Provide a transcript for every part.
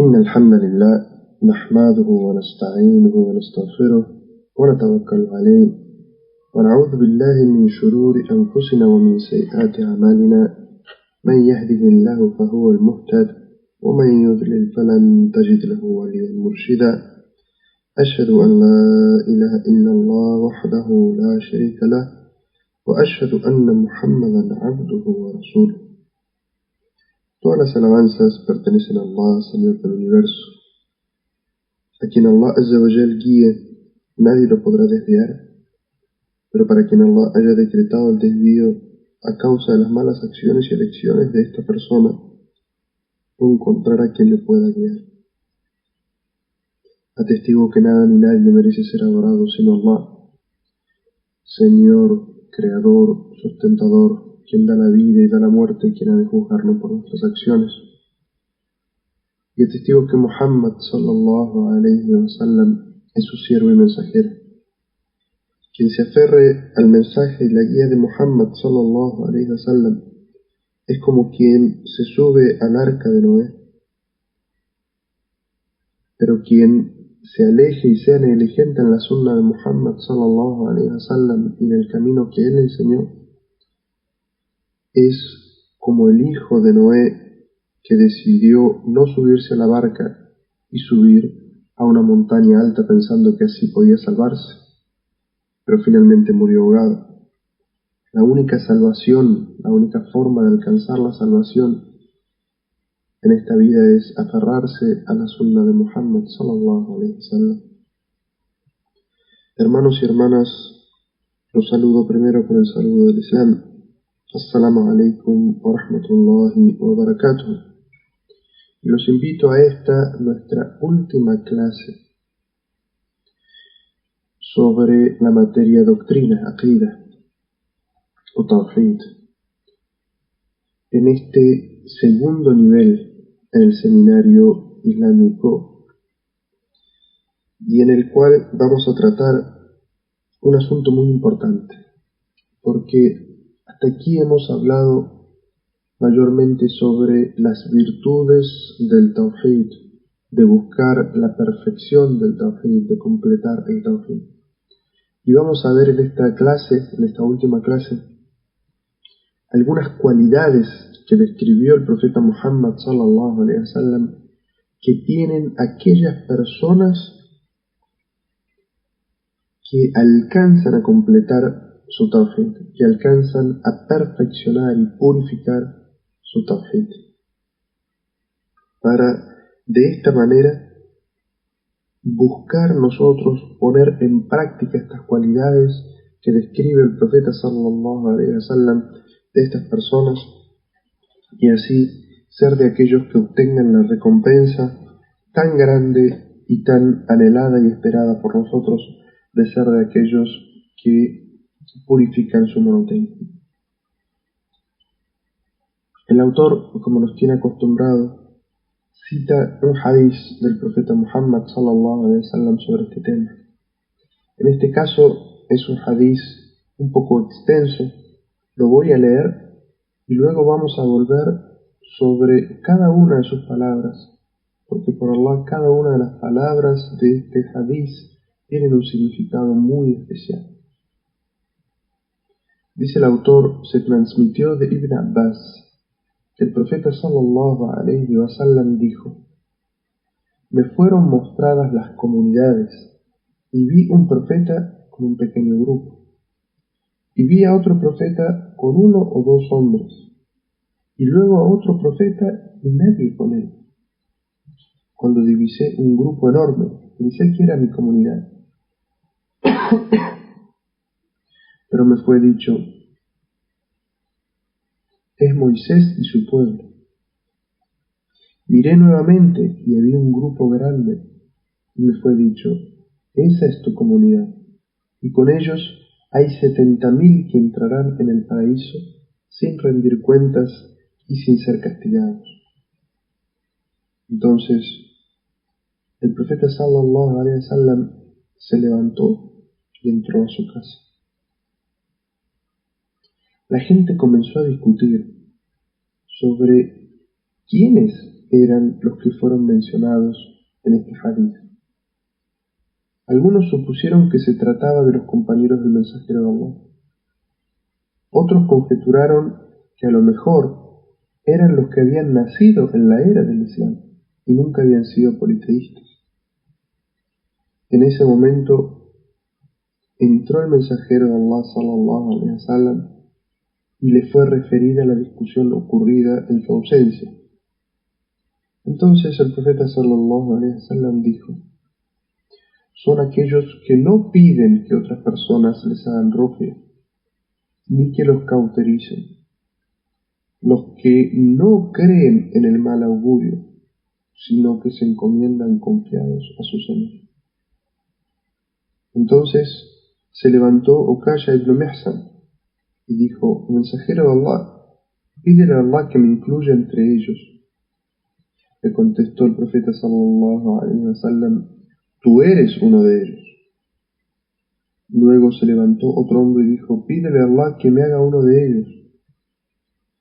إن الحمد لله نحمده ونستعينه ونستغفره ونتوكل عليه ونعوذ بالله من شرور أنفسنا ومن سيئات أعمالنا من يهده الله فهو المهتد ومن يضلل فلن تجد له وليا مرشدا أشهد أن لا إله إلا الله وحده لا شريك له وأشهد أن محمدا عبده ورسوله. Todas las alabanzas pertenecen a Allah, Señor del Universo, a quien Allah Azza wa Jal guíe, nadie lo podrá desviar, pero para quien Allah haya decretado el desvío a causa de las malas acciones y elecciones de esta persona, no encontrará quien le pueda guiar. Atestigo que nada ni nadie merece ser adorado sino Allah, Señor, Creador, Sustentador, quien da la vida y da la muerte, quien ha de juzgarnos por nuestras acciones. Y atestigo que Muhammad sallallahu alayhi wa sallam es su siervo y mensajero. Quien se aferre al mensaje y la guía de Muhammad sallallahu alayhi wa sallam es como quien se sube al arca de Noé. Pero quien se aleje y sea negligente en la sunna de Muhammad sallallahu alayhi wa sallam y en el camino que él enseñó, es como el hijo de Noé que decidió no subirse a la barca y subir a una montaña alta pensando que así podía salvarse, pero finalmente murió ahogado. La única salvación, la única forma de alcanzar la salvación en esta vida es aferrarse a la sunna de Muhammad sallallahu alayhi wa sallam. Hermanos y hermanas, los saludo primero con el saludo del Islam. Assalamu alaikum wa rahmatullahi wa barakatuh. Y los invito a esta, nuestra última clase sobre la materia doctrina, aqida o tawhid, en este segundo nivel en el seminario islámico, y en el cual vamos a tratar un asunto muy importante, porque hasta aquí hemos hablado mayormente sobre las virtudes del tawhid, de buscar la perfección del tawhid, de completar el tawhid. Y vamos a ver en esta clase, en esta última clase, algunas cualidades que describió el profeta Muhammad sallallahu alaihi wasallam que tienen aquellas personas que alcanzan a completar su tawhid, que alcanzan a perfeccionar y purificar su tawhid, para de esta manera buscar nosotros poner en práctica estas cualidades que describe el profeta sallallahu alaihi wasallam de estas personas, y así ser de aquellos que obtengan la recompensa tan grande y tan anhelada y esperada por nosotros, de ser de aquellos que purifican su monoteísmo. El autor, como nos tiene acostumbrado, cita un hadiz del profeta Muhammad sallallahu alaihi wasallam sobre este tema. En este caso es un hadiz un poco extenso, lo voy a leer y luego vamos a volver sobre cada una de sus palabras, porque por Allah cada una de las palabras de este hadiz tienen un significado muy especial. Dice el autor, se transmitió de Ibn Abbas que el profeta sallallahu alayhi wa sallam dijo: me fueron mostradas las comunidades y vi un profeta con un pequeño grupo, y vi a otro profeta con uno o dos hombres, y luego a otro profeta y nadie con él, cuando divisé un grupo enorme, pensé que era mi comunidad. Pero me fue dicho: es Moisés y su pueblo. Miré nuevamente y había un grupo grande, y me fue dicho: esa es tu comunidad, y con ellos hay 70.000 que entrarán en el paraíso sin rendir cuentas y sin ser castigados. Entonces el profeta sallallahu alaihi wasallam se levantó y entró a su casa. La gente comenzó a discutir sobre quiénes eran los que fueron mencionados en este hadith. Algunos supusieron que se trataba de los compañeros del mensajero de Allah. Otros conjeturaron que a lo mejor eran los que habían nacido en la era del Islam y nunca habían sido politeístas. En ese momento entró el mensajero de Allah sallallahu alaihi wasallam y le fue referida la discusión ocurrida en su ausencia. Entonces el profeta sallallahu alaihi wasallam dijo: son aquellos que no piden que otras personas les hagan ruqya, ni que los cautericen, los que no creen en el mal augurio, sino que se encomiendan confiados a su Señor. Entonces se levantó Ukasha ibn Mihsan y dijo: mensajero de Allah, pídele a Allah que me incluya entre ellos. Le contestó el profeta sallallahu alaihi wasallam: tú eres uno de ellos. Luego se levantó otro hombre y dijo: pídele a Allah que me haga uno de ellos.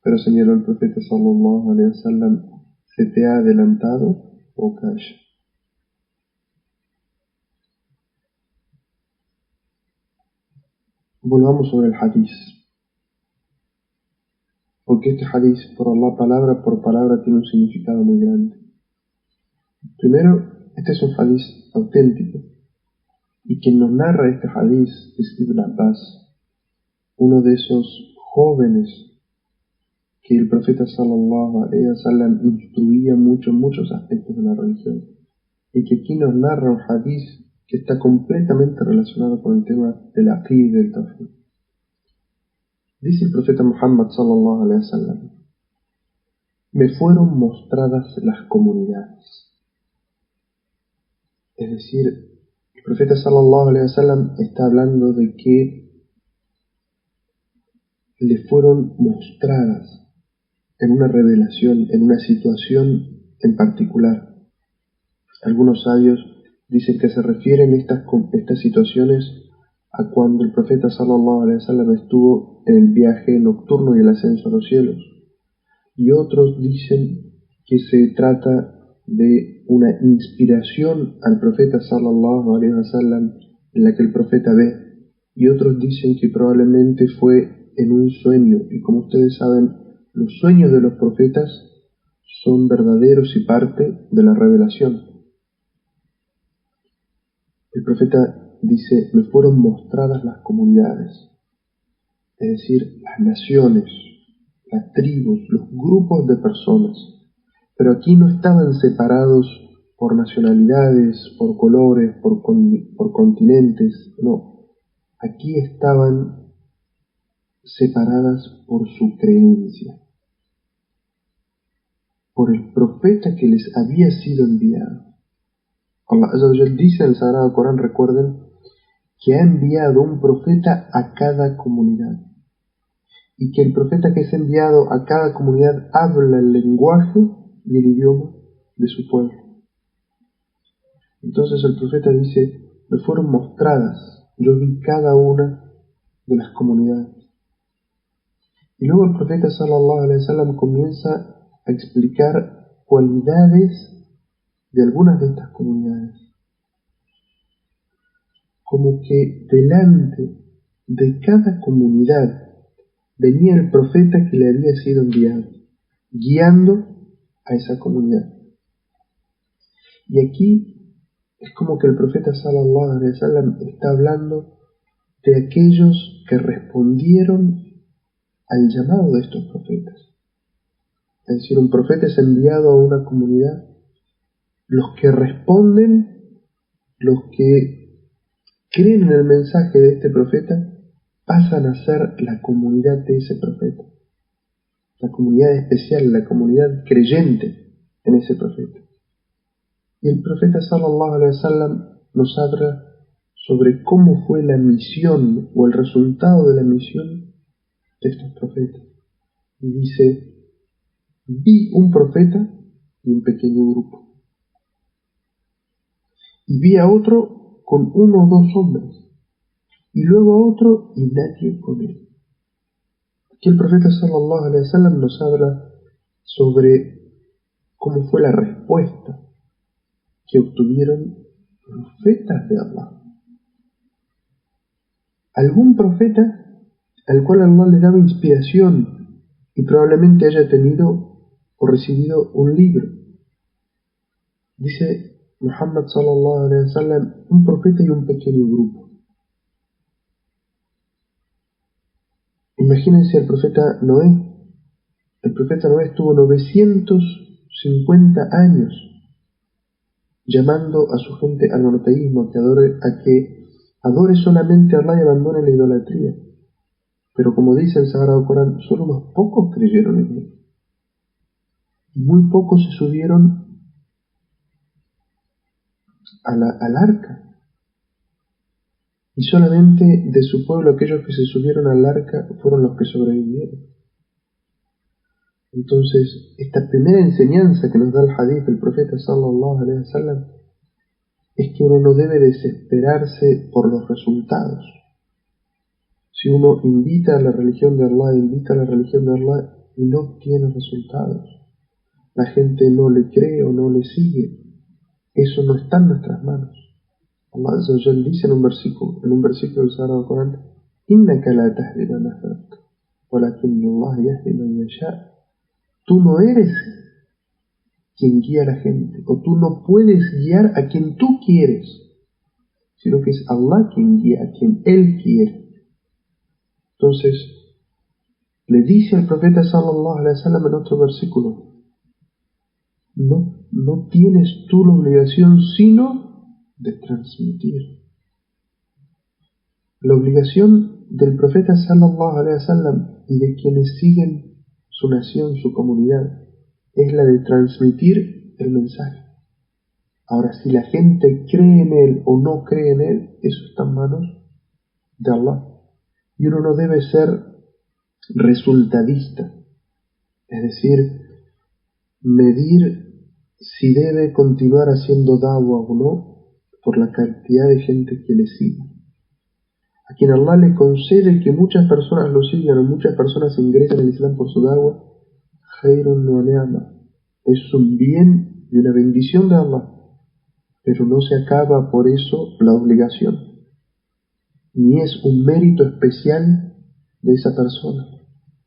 Pero señaló el profeta sallallahu alaihi wasallam: ¿se te ha adelantado, Ukasha? Volvamos sobre el hadith, porque este hadith, por Allah, palabra por palabra, tiene un significado muy grande. Primero, este es un hadith auténtico, y quien nos narra este hadith es Ibn Abbas, uno de esos jóvenes que el profeta sallallahu alaihi wasallam instruía mucho en muchos aspectos de la religión, y que aquí nos narra un hadith que está completamente relacionado con el tema del aqid y del tawhid. Dice el profeta Muhammad sallallahu alaihi wasallam: me fueron mostradas las comunidades. Es decir, el profeta sallallahu alaihi wasallam está hablando de que le fueron mostradas en una revelación, en una situación en particular. Algunos sabios dicen que se refieren estas situaciones a cuando el profeta sallallahu alaihi wasallam estuvo en el viaje nocturno y el ascenso a los cielos. Y otros dicen que se trata de una inspiración al profeta sallallahu alaihi wasallam en la que el profeta ve. Y otros dicen que probablemente fue en un sueño. Y como ustedes saben, los sueños de los profetas son verdaderos y parte de la revelación. El profeta dice: me fueron mostradas las comunidades, es decir, las naciones, las tribus, los grupos de personas. Pero aquí no estaban separados por nacionalidades, por colores, por continentes, no. Aquí estaban separadas por su creencia, por el profeta que les había sido enviado. Allah Azza wa Jal dice en el Sagrado Corán, recuerden, que ha enviado un profeta a cada comunidad, y que el profeta que es enviado a cada comunidad habla el lenguaje y el idioma de su pueblo. Entonces el profeta dice: me fueron mostradas, yo vi cada una de las comunidades. Y luego el profeta sallallahu alaihi wasallam comienza a explicar cualidades de algunas de estas comunidades, como que delante de cada comunidad venía el profeta que le había sido enviado, guiando a esa comunidad. Y aquí es como que el profeta sallallahu alaihi wasallam está hablando de aquellos que respondieron al llamado de estos profetas. Es decir, un profeta es enviado a una comunidad, los que responden, los que creen en el mensaje de este profeta, pasan a ser la comunidad de ese profeta, la comunidad especial, la comunidad creyente en ese profeta. Y el profeta sallallahu alaihi wasallam nos habla sobre cómo fue la misión o el resultado de la misión de estos profetas. Y dice: vi un profeta y un pequeño grupo, y vi a otro con uno o dos hombres, y luego a otro y nadie con él. Aquí el profeta sallallahu alaihi wasallam nos habla sobre cómo fue la respuesta que obtuvieron profetas de Allah. Algún profeta al cual Allah le daba inspiración y probablemente haya tenido o recibido un libro. Dice Muhammad sallallahu alaihi wasallam, un profeta y un pequeño grupo. Imagínense al profeta Noé. El profeta Noé estuvo 950 años llamando a su gente al monoteísmo, a que adore solamente a Allah y abandone la idolatría. Pero como dice el Sagrado Corán, solo unos pocos creyeron en él. Muy pocos se subieron al arca. Y solamente de su pueblo aquellos que se subieron al arca fueron los que sobrevivieron. Entonces, esta primera enseñanza que nos da el hadith del profeta sallallahu alaihi wasallam es que uno no debe desesperarse por los resultados. Si uno invita a la religión de Allah y no tiene resultados, la gente no le cree o no le sigue, eso no está en nuestras manos. Allah Azza wa Jalla dice en un versículo del Sagrado Corán: "Innaka la tahdi man ahbabta, walakinna Allah yahdi man yasha". Tú no eres quien guía a la gente, o tú no puedes guiar a quien tú quieres, sino que es Allah quien guía a quien Él quiere. Entonces, le dice al profeta sallallahu alaihi wasallam en otro versículo: no tienes tú la obligación sino de transmitir. La obligación del profeta sallallahu alaihi wasallam y de quienes siguen su nación, su comunidad, es la de transmitir el mensaje. Ahora, si la gente cree en él o no cree en él, eso está en manos de Allah. Y uno no debe ser resultadista, es decir, medir si debe continuar haciendo da'wah o no por la cantidad de gente que le sigue. A quien Allah le concede que muchas personas lo sigan o muchas personas ingresen al Islam por su da'wah, khairun wa ni'ma, es un bien y una bendición de Allah, pero no se acaba por eso la obligación, ni es un mérito especial de esa persona,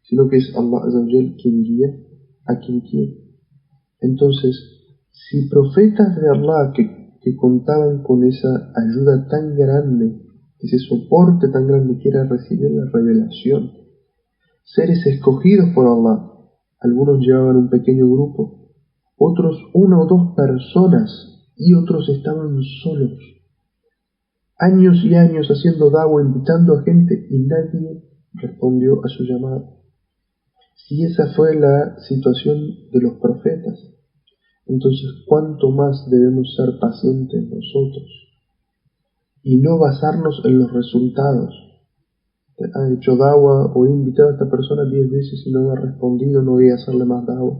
sino que es Allah Azza wa Jalla quien guía a quien quiere. Entonces, si profetas de Allah que contaban con esa ayuda tan grande, ese soporte tan grande que era recibir la revelación, seres escogidos por Allah, algunos llevaban un pequeño grupo, otros una o dos personas y otros estaban solos, años y años haciendo da'wah, invitando a gente y nadie respondió a su llamado. Si esa fue la situación de los profetas, entonces ¿cuánto más debemos ser pacientes nosotros y no basarnos en los resultados? Ha hecho da'wah o he invitado a esta persona 10 veces y no me ha respondido, no voy a hacerle más da'wah.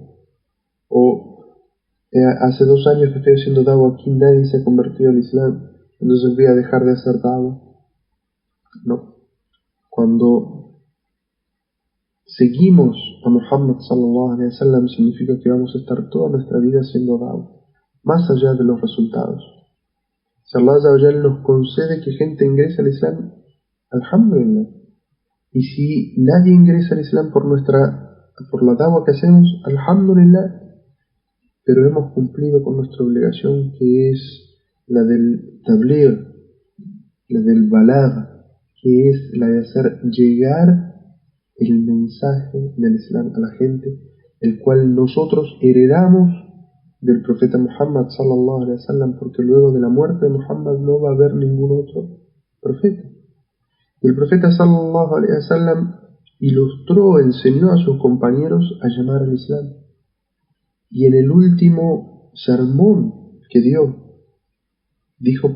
O hace 2 años que estoy haciendo da'wah aquí, nadie se ha convertido al Islam, entonces voy a dejar de hacer da'wah. No. Cuando seguimos a Muhammad sallallahu alaihi wasallam significa que vamos a estar toda nuestra vida haciendo da'wah, más allá de los resultados. Si Allah Azza wa Jalla nos concede que gente ingrese al Islam, alhamdulillah. Y si nadie ingresa al Islam por la da'wah que hacemos, alhamdulillah, pero hemos cumplido con nuestra obligación, que es la del tabligh, la del balagh, que es la de hacer llegar el mensaje del Islam a la gente, el cual nosotros heredamos del profeta Muhammad sallallahu alaihi wasallam, porque luego de la muerte de Muhammad no va a haber ningún otro profeta. Y el profeta sallallahu alaihi wasallam ilustró, enseñó a sus compañeros a llamar al Islam. Y en el último sermón que dio, dijo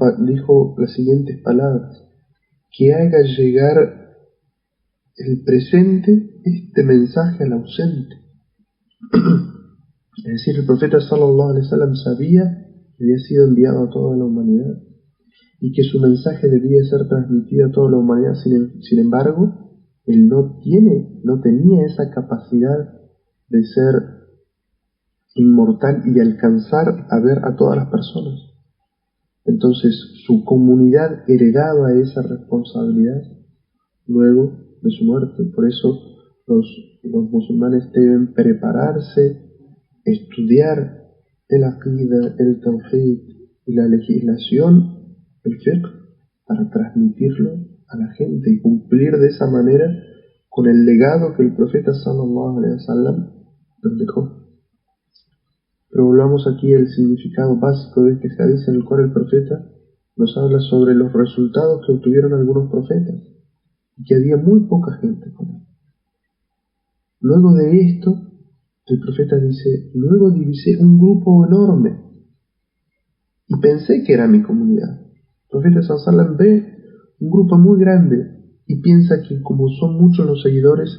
las siguientes palabras: que haga llegar el presente este mensaje al ausente. Es decir, el profeta sallallahu alaihi wasallam sabía que había sido enviado a toda la humanidad y que su mensaje debía ser transmitido a toda la humanidad. Sin embargo, él no tenía esa capacidad de ser inmortal y alcanzar a ver a todas las personas. Entonces su comunidad heredaba esa responsabilidad luego de su muerte. Por eso los musulmanes deben prepararse, estudiar el aqida, el tawhid y la legislación, el fiqh, para transmitirlo a la gente y cumplir de esa manera con el legado que el profeta sallallahu alaihi wasallam nos dejó. Pero volvamos aquí al significado básico de este hadith, en el cual el profeta nos habla sobre los resultados que obtuvieron algunos profetas y que había muy poca gente con él. Luego de esto, el profeta dice: luego divisé un grupo enorme y pensé que era mi comunidad. El profeta sallallahu alaihi wasallam ve un grupo muy grande y piensa que como son muchos los seguidores,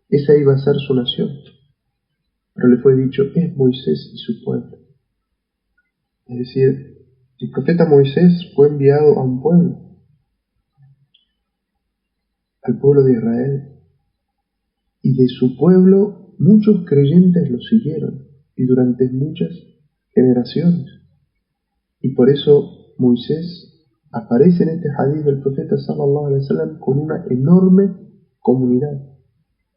esa iba a ser su nación. Pero le fue dicho: es Moisés y su pueblo. Es decir, el profeta Moisés fue enviado a un pueblo, al pueblo de Israel, y de su pueblo muchos creyentes lo siguieron, y durante muchas generaciones. Y por eso Moisés aparece en este hadith del profeta sallallahu alaihi wasallam con una enorme comunidad.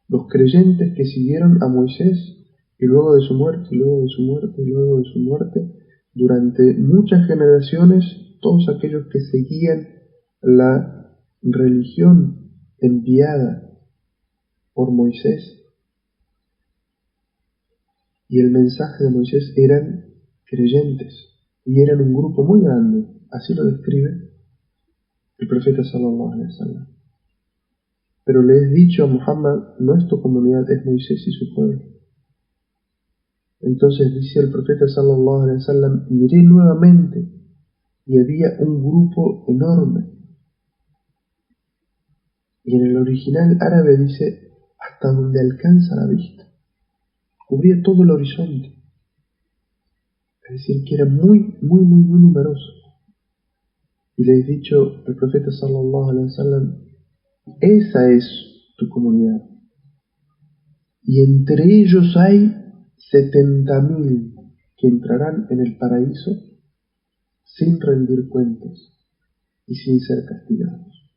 Los creyentes que siguieron a Moisés, y luego de su muerte, y luego de su muerte, y luego de su muerte, durante muchas generaciones, todos aquellos que seguían la religión enviada por Moisés y el mensaje de Moisés eran creyentes, y eran un grupo muy grande. Así lo describe el profeta sallallahu alaihi wasallam. Pero le es dicho a Muhammad: no es tu comunidad, es Moisés y su pueblo. Entonces dice el profeta sallallahu alaihi wasallam: miré nuevamente y había un grupo enorme. Y en el original árabe dice: hasta donde alcanza la vista. Cubría todo el horizonte. Es decir, que era muy numeroso. Y le he dicho al profeta sallallahu alaihi wasallam: esa es tu comunidad. Y entre ellos hay 70.000 que entrarán en el paraíso sin rendir cuentas y sin ser castigados.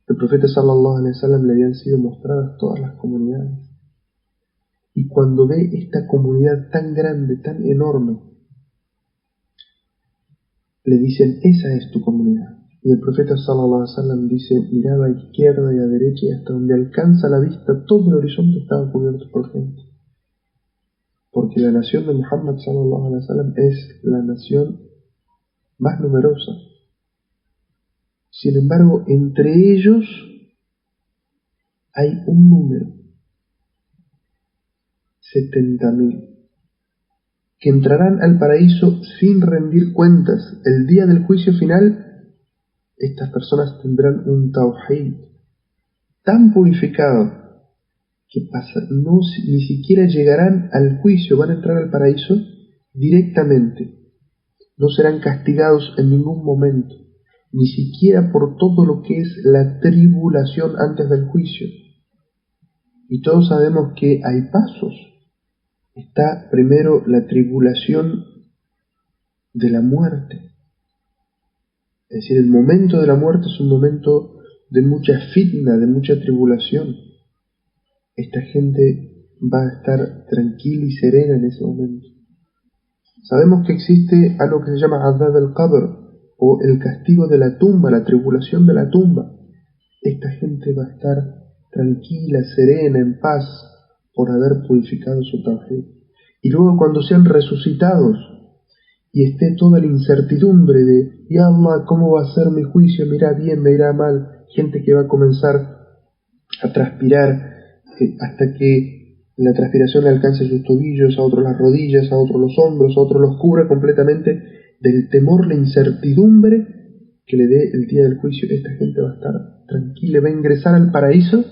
El profeta sallallahu alaihi wasallam le habían sido mostradas todas las comunidades. Y cuando ve esta comunidad tan grande, tan enorme, le dicen: esa es tu comunidad. Y el profeta sallallahu alaihi wasallam dice: miraba a izquierda y a derecha, y hasta donde alcanza la vista todo el horizonte estaba cubierto por gente. Porque la nación de Muhammad sallallahu alaihi wasallam es la nación más numerosa. Sin embargo, entre ellos hay un número: 70.000, que entrarán al paraíso sin rendir cuentas. El día del juicio final, estas personas tendrán un tawhid tan purificado que ni siquiera llegarán al juicio, van a entrar al paraíso directamente. No serán castigados en ningún momento, ni siquiera por todo lo que es la tribulación antes del juicio. Y todos sabemos que hay pasos. Está primero la tribulación de la muerte. Es decir, el momento de la muerte es un momento de mucha fitna, de mucha tribulación. Esta gente va a estar tranquila y serena en ese momento. Sabemos que existe algo que se llama Adab al-Qabr, o el castigo de la tumba, la tribulación de la tumba. Esta gente va a estar tranquila, serena, en paz, por haber purificado su tawhid. Y luego, cuando sean resucitados y esté toda la incertidumbre de: ya Allah, ¿cómo va a ser mi juicio? ¿Me irá bien? ¿Me irá mal? Gente que va a comenzar a transpirar hasta que la transpiración le alcance sus tobillos, a otros las rodillas, a otros los hombros, a otros los cubra completamente del temor, la incertidumbre que le dé el día del juicio. Esta gente va a estar tranquila, va a ingresar al paraíso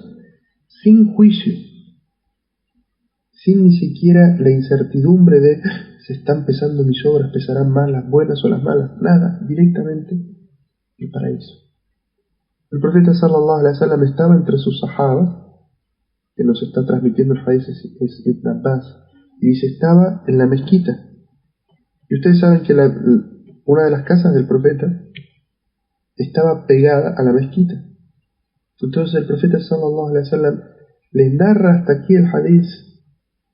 sin juicio, sin ni siquiera la incertidumbre de: se están pesando mis obras, pesarán más las buenas o las malas. Nada, directamente el paraíso. El profeta sallallahu alaihi wasallam estaba entre sus sahabas que nos está transmitiendo el hadith es Ibn Abbas, y dice, estaba en la mezquita. Y ustedes saben que una de las casas del profeta estaba pegada a la mezquita. Entonces el profeta sallallahu alaihi wasallam le narra hasta aquí el hadith,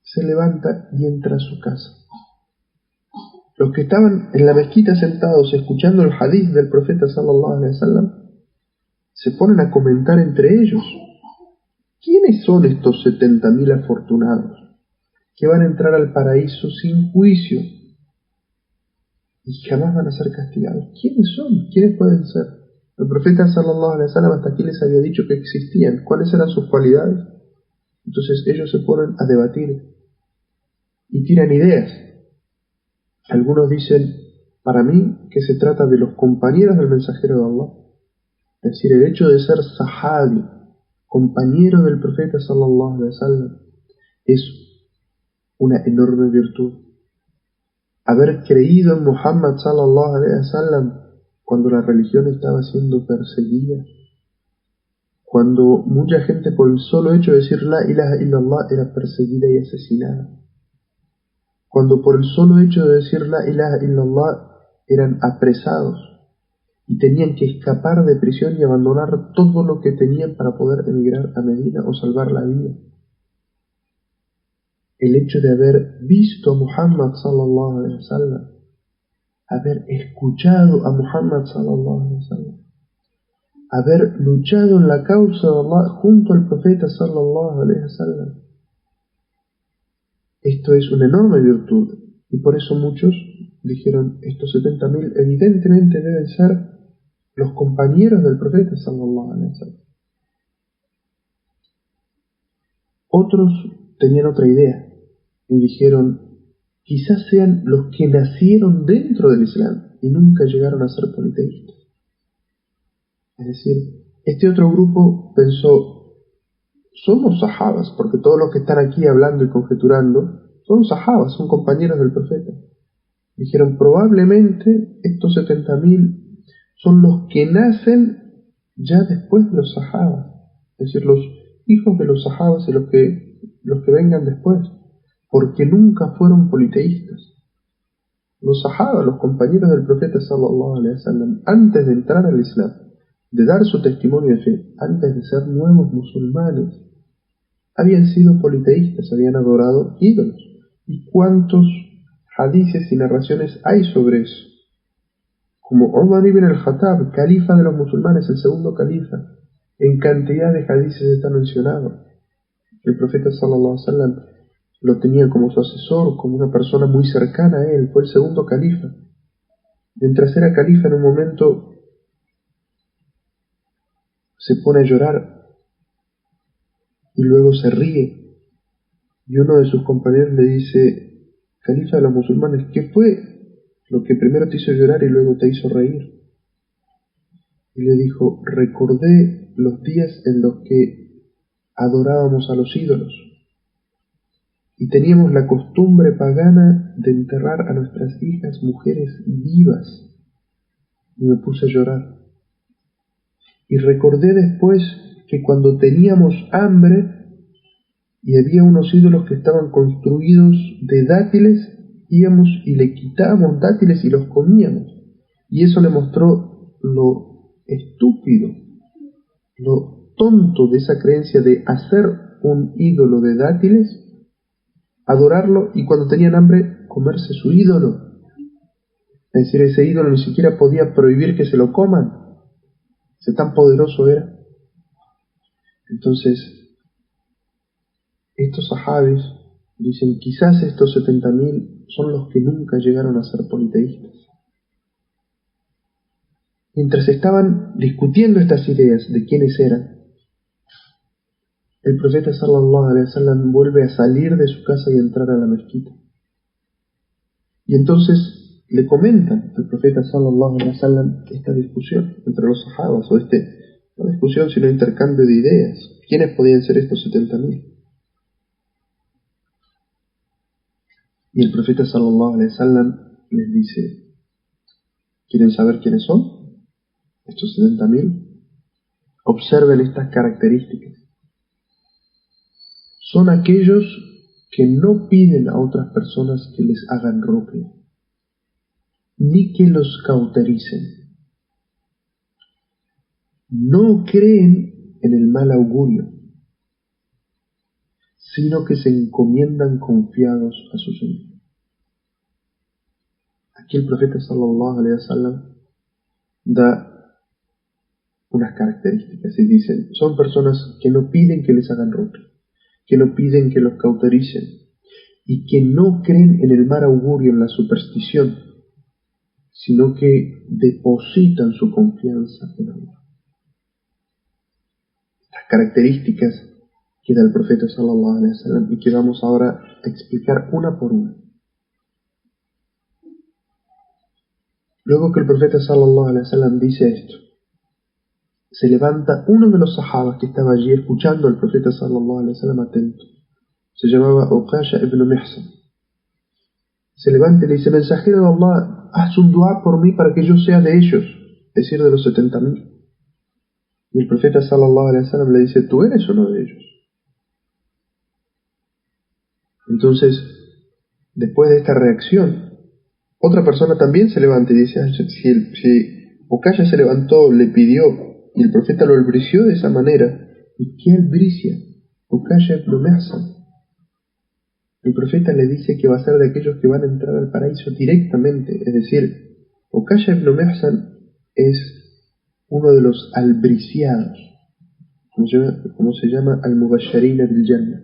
se levanta y entra a su casa. Los que estaban en la mezquita sentados escuchando el hadith del profeta sallallahu alaihi wasallam se ponen a comentar entre ellos, ¿quiénes son estos 70.000 afortunados que van a entrar al paraíso sin juicio y jamás van a ser castigados? ¿Quiénes son? ¿Quiénes pueden ser? El profeta sallallahu alaihi wasallam hasta aquí les había dicho que existían, cuáles eran sus cualidades. Entonces ellos se ponen a debatir y tiran ideas. Algunos dicen, para mí, que se trata de los compañeros del mensajero de Allah. Es decir, el hecho de ser sahabi, compañero del profeta sallallahu alaihi wasallam, es una enorme virtud. Haber creído en Muhammad sallallahu alaihi wasallam cuando la religión estaba siendo perseguida, cuando mucha gente por el solo hecho de decir la ilaha illallah era perseguida y asesinada, cuando por el solo hecho de decir la ilaha illallah eran apresados y tenían que escapar de prisión y abandonar todo lo que tenían para poder emigrar a Medina o salvar la vida. El hecho de haber visto a Muhammad sallallahu alaihi wasallam, haber escuchado a Muhammad sallallahu alaihi wasallam, haber luchado en la causa de Allah junto al profeta sallallahu alaihi wasallam, esto es una enorme virtud, y por eso muchos dijeron, estos 70.000 evidentemente deben ser los compañeros del profeta sallallahu alaihi wasallam. Otros tenían otra idea y dijeron, quizás sean los que nacieron dentro del Islam y nunca llegaron a ser politeístas. Es decir, este otro grupo pensó, somos sahabas, porque todos los que están aquí hablando y conjeturando son sahabas, son compañeros del profeta. Dijeron, probablemente estos 70.000 son los que nacen ya después de los sahabas, es decir, los hijos de los sahabas y los que vengan después, porque nunca fueron politeístas. Los sahabas, los compañeros del profeta sallallahu alaihi wasallam, antes de entrar al Islam, de dar su testimonio de fe, antes de ser nuevos musulmanes, habían sido politeístas, habían adorado ídolos. ¿Y cuántos hadices y narraciones hay sobre eso? Como Umar ibn al-Khattab, califa de los musulmanes, el segundo califa, en cantidad de hadices está mencionado. El profeta sallallahu alaihi wasallam lo tenía como su asesor, como una persona muy cercana a él, fue el segundo califa. Mientras era califa, en un momento se pone a llorar y luego se ríe, y uno de sus compañeros le dice, califa de los musulmanes, ¿qué fue lo que primero te hizo llorar y luego te hizo reír? Y le dijo, recordé los días en los que adorábamos a los ídolos y teníamos la costumbre pagana de enterrar a nuestras hijas mujeres vivas, y me puse a llorar. Y recordé después que cuando teníamos hambre y había unos ídolos que estaban construidos de dátiles, íbamos y le quitábamos dátiles y los comíamos. Y eso le mostró lo estúpido, lo tonto de esa creencia de hacer un ídolo de dátiles, adorarlo y cuando tenían hambre comerse su ídolo. Es decir, ese ídolo ni siquiera podía prohibir que se lo coman. Si tan poderoso era. Entonces, estos sahabis dicen, quizás estos 70.000 son los que nunca llegaron a ser politeístas. Mientras estaban discutiendo estas ideas de quiénes eran, el profeta sallallahu alaihi wasallam vuelve a salir de su casa y entrar a la mezquita. Y entonces le comentan al profeta sallallahu alaihi wasallam esta discusión entre los sahabas, o no discusión sino intercambio de ideas. ¿Quiénes podían ser estos 70.000? Y el profeta sallallahu alaihi wasallam les dice, ¿quieren saber quiénes son estos 70.000? Observen estas características. son aquellos que no piden a otras personas que les hagan ruqya, ni que los cautericen. No creen en el mal augurio, sino que se encomiendan confiados a su Señor. Aquí el profeta sallallahu alaihi wasallam da unas características y dicen, son personas que no piden que les hagan ruqya, que no piden que los cautericen y que no creen en el mal augurio, en la superstición, sino que depositan su confianza en Allah. Las características que da el profeta sallallahu alaihi wasallam y que vamos ahora a explicar una por una. Luego que el profeta sallallahu alaihi wasallam dice esto, se levanta uno de los sahabas que estaba allí escuchando al profeta sallallahu alaihi wasallam atento. Se llamaba Uqasha ibn Mihsan. Se levanta y le dice, mensajero de Allah, haz un dua por mí para que yo sea de ellos, es decir, de los 70.000. Y el profeta sallallahu alaihi wasallam le dice, tú eres uno de ellos. Entonces, después de esta reacción, otra persona también se levanta y dice, si Uqasha se levantó, le pidió, y el profeta lo albrició de esa manera, ¿y qué albricia Uqasha ibn Mihsan? El profeta le dice que va a ser de aquellos que van a entrar al paraíso directamente, es decir, Uqasha ibn Mihsan es uno de los albriciados, como se llama al-Mubashirina bil Jannah,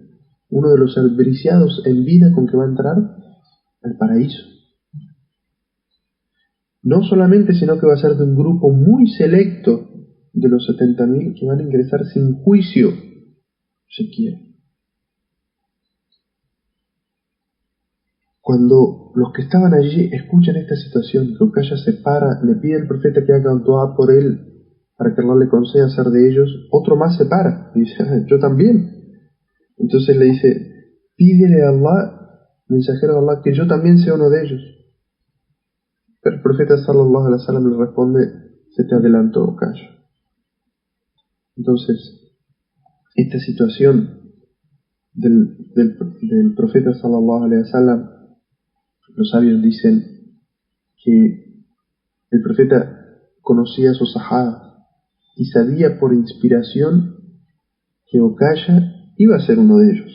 uno de los albriciados en vida con que va a entrar al paraíso. No solamente, sino que va a ser de un grupo muy selecto de los 70.000 que van a ingresar sin juicio, si quiere. Cuando los que estaban allí escuchan esta situación, que Uqasha se para, le pide al profeta que haga un dua por él, para que Allah le conceda ser de ellos, otro más se para, y dice, yo también. Entonces le dice, pídele a Allah, mensajero de Allah, que yo también sea uno de ellos. Pero el profeta sallallahu alaihi wasallam le responde, se te adelantó, Uqasha. Entonces, esta situación del profeta sallallahu alaihi wasallam, los sabios dicen que el profeta conocía a sus sahabas y sabía por inspiración que Uqasha iba a ser uno de ellos,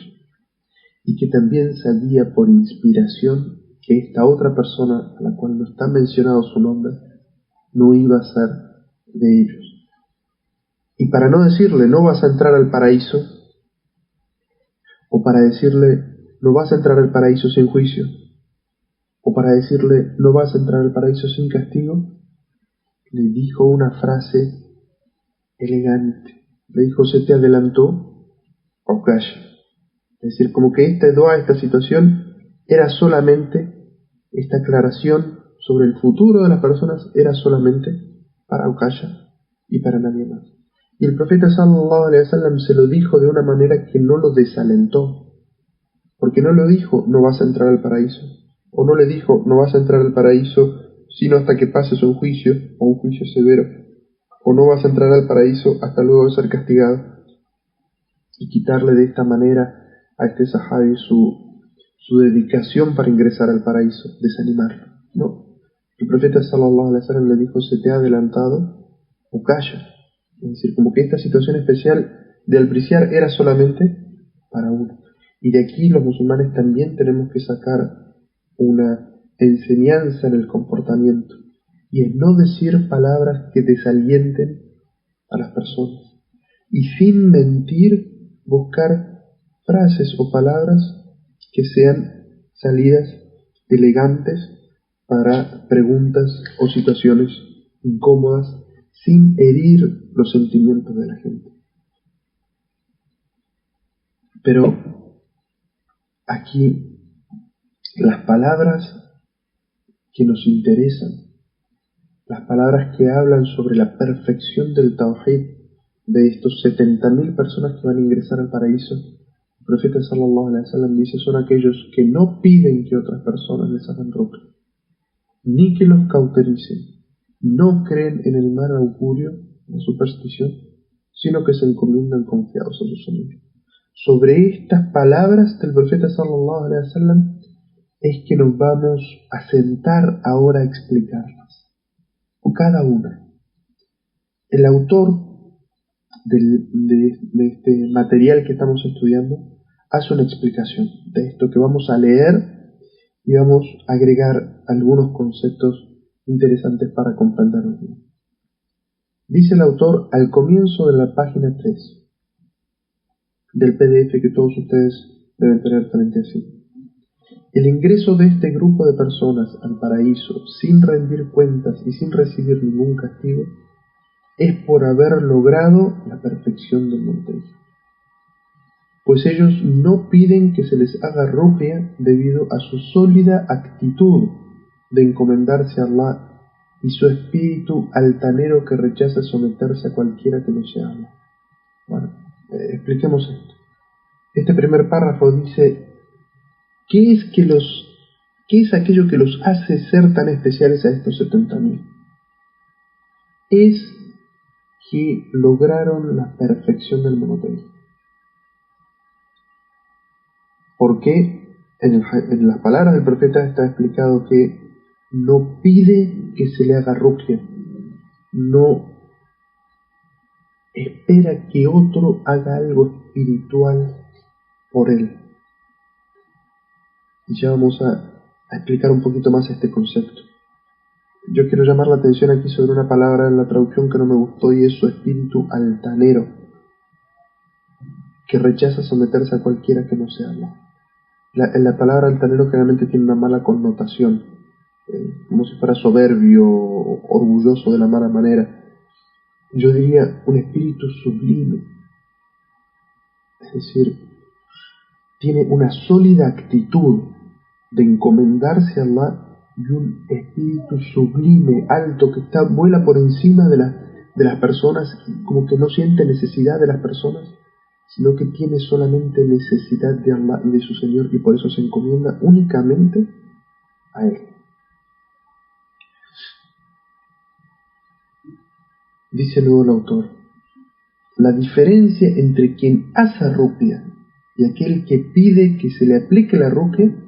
y que también sabía por inspiración que esta otra persona, a la cual no está mencionado su nombre, no iba a ser de ellos. Y para no decirle, no vas a entrar al paraíso, o para decirle, no vas a entrar al paraíso sin juicio, o para decirle, no vas a entrar al paraíso sin castigo, le dijo una frase elegante. Le dijo, se te adelantó Uqasha. Es decir, como que esta dua, esta situación, era solamente, esta aclaración sobre el futuro de las personas, era solamente para Uqasha y para nadie más. Y el profeta sallallahu alaihi wasallam se lo dijo de una manera que no lo desalentó, porque no lo dijo, no vas a entrar al paraíso, o no le dijo, no vas a entrar al paraíso sino hasta que pases un juicio, o un juicio severo, o no vas a entrar al paraíso hasta luego de ser castigado, y quitarle de esta manera a este sahabi su dedicación para ingresar al paraíso, desanimarlo. No, el profeta sallallahu alaihi wasallam le dijo, se te ha adelantado Uqasha. Es decir, como que esta situación especial de albriciar era solamente para uno. Y de aquí los musulmanes también tenemos que sacar una enseñanza en el comportamiento, y es no decir palabras que desalienten a las personas, y sin mentir buscar frases o palabras que sean salidas elegantes para preguntas o situaciones incómodas, sin herir los sentimientos de la gente. Pero aquí las palabras que nos interesan, las palabras que hablan sobre la perfección del Tawhid de estos 70.000 personas que van a ingresar al paraíso, el profeta sallallahu alaihi wasallam dice, son aquellos que no piden que otras personas les hagan ruqya, ni que los cautericen, no creen en el mal augurio, la superstición, sino que se encomiendan confiados a su Señor. sobre estas palabras del profeta sallallahu alaihi wasallam es que nos vamos a sentar ahora a explicarlas, cada una. El autor de este material que estamos estudiando hace una explicación de esto que vamos a leer y vamos a agregar algunos conceptos interesantes para comprenderlo bien. Dice el autor al comienzo de la página 3 del PDF que todos ustedes deben tener frente a sí. El ingreso de este grupo de personas al paraíso sin rendir cuentas y sin recibir ningún castigo es por haber logrado la perfección del monoteísmo, pues ellos no piden que se les haga ruqya debido a su sólida actitud de encomendarse a Allah y su espíritu altanero que rechaza someterse a cualquiera que no sea Allah. Bueno, expliquemos esto. Este primer párrafo dice: ¿qué es aquello que los hace ser tan especiales a estos 70.000? Es que lograron la perfección del monoteísmo. Porque en las palabras del profeta está explicado que no pide que se le haga ruqya, no espera que otro haga algo espiritual por él. Y ya vamos a explicar un poquito más este concepto. Yo quiero llamar la atención aquí sobre una palabra en la traducción que no me gustó, y es su espíritu altanero, que rechaza someterse a cualquiera que no sea Allah. La palabra altanero generalmente tiene una mala connotación, como si fuera soberbio o orgulloso de la mala manera. Yo diría un espíritu sublime, es decir, tiene una sólida actitud de encomendarse a Allah y un espíritu sublime, alto, que vuela por encima de las personas, como que no siente necesidad de las personas, sino que tiene solamente necesidad de Allah y de su Señor, y por eso se encomienda únicamente a Él. Dice luego el autor: la diferencia entre quien hace ruqya y aquel que pide que se le aplique la ruqya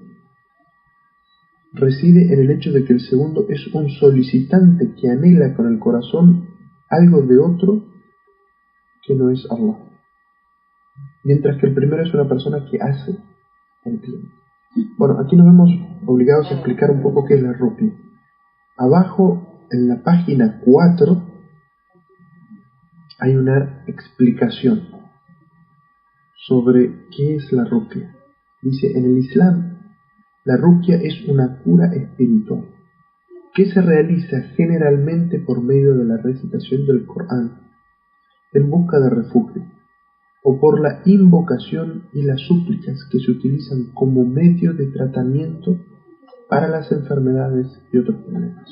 reside en el hecho de que el segundo es un solicitante que anhela con el corazón algo de otro que no es Allah, mientras que el primero es una persona que hace el bien. Bueno, aquí nos vemos obligados a explicar un poco qué es la ruqya. Abajo, en la página 4, hay una explicación sobre qué es la ruqya. Dice: en el Islam, la ruqya es una cura espiritual que se realiza generalmente por medio de la recitación del Corán en busca de refugio, o por la invocación y las súplicas que se utilizan como medio de tratamiento para las enfermedades y otros problemas.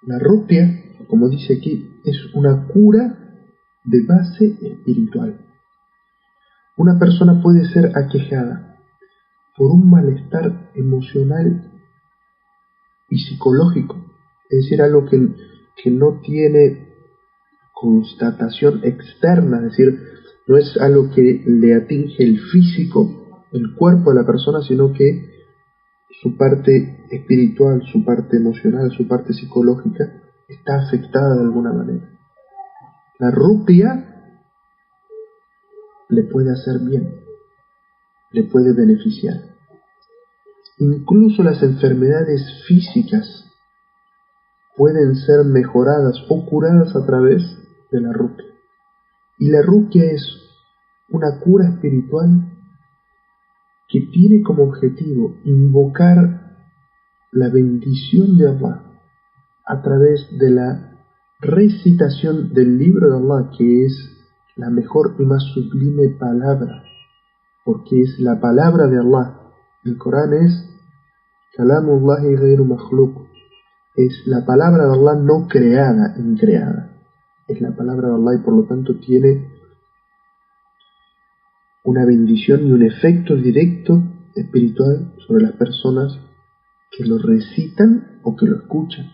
La ruqya, como dice aquí, es una cura de base espiritual. Una persona puede ser aquejada por un malestar emocional y psicológico, es decir, algo que no tiene constatación externa, es decir, no es algo que le atinge el físico, el cuerpo de la persona, sino que su parte espiritual, su parte emocional, su parte psicológica está afectada de alguna manera. La ruqya le puede hacer bien, le puede beneficiar. Incluso las enfermedades físicas pueden ser mejoradas o curadas a través de la ruqya. Y la ruqya es una cura espiritual que tiene como objetivo invocar la bendición de Allah a través de la recitación del libro de Allah, que es la mejor y más sublime palabra, porque es la palabra de Allah. El Corán es Kalamullahi ghayru makhluq, es la palabra de Allah no creada, increada. Es la palabra de Allah y por lo tanto tiene una bendición y un efecto directo espiritual sobre las personas que lo recitan o que lo escuchan.